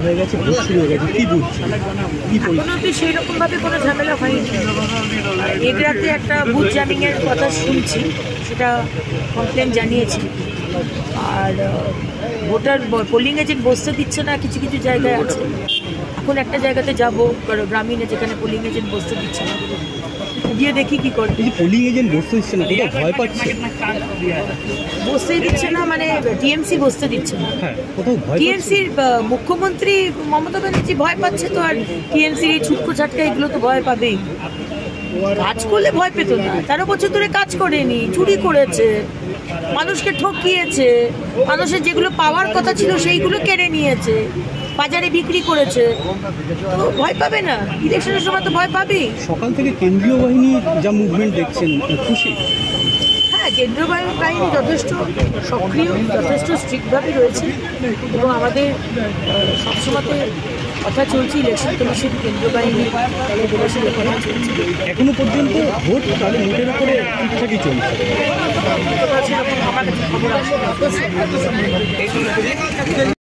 হয়ে গেছে, বুথ শুরু হয়ে গেছে, কি বুঝছে এখনো তো সেরকম ভাবে কোনো ঝামেলা হয়নি। এগরাতে একটা বুথ জ্যামিংয়ের কথা শুনছি, সেটা কমপ্লেন জানিয়েছি। আর ভোটার পোলিং এজেন্ট বসতে দিচ্ছে না, কিছু কিছু জায়গায় আছে। এখন একটা জায়গাতে যাবো গ্রামীণে, যেখানে পোলিং এজেন্ট বসতে দিচ্ছে না, গিয়ে দেখি কি করে। পোলিং এজেন্ট বসতে দিচ্ছে না, কোথাও ভয় পাচ্ছে? বসতেই দিচ্ছে না মানে টিএমসি বসতে দিচ্ছে না। কোথাও টিএমসির মুখ্যমন্ত্রী মমতা ব্যানার্জি ভয় পাচ্ছে, তো আর টিএমসির এই ছুটকো ছাটকা এগুলো তো ভয় পাবেই। কাজ করলে ভয় পেত না, 13 বছর ধরে কাজ করেনি, চুরি করেছে, মানুষকে ঠকিয়েছে, মানুষের যেগুলো পাওয়ার কথা ছিল সেইগুলো কেড়ে নিয়েছে, বাজারে বিক্রি করেছে, তো ভয় পাবে না? ইলেকশনের সময় তো ভয় পাবেই। সকাল থেকে কেন্দ্রীয় বাহিনী যা মুভমেন্ট দেখছেন, খুশি? হ্যাঁ, কেন্দ্রীয় বাহিনী যথেষ্ট সক্রিয়, যথেষ্ট স্ট্রিক্টভাবে রয়েছে, এবং আমাদের সবসময় কথা চলছে ইলেকশন কমিশন, কেন্দ্রীয় বাহিনী কমিশনের কথা চলছে। এখনো পর্যন্ত ভোট তাহলে ভোটের উপরে ঠিকঠাকই চলছে। আমার কাছে খবর আছে।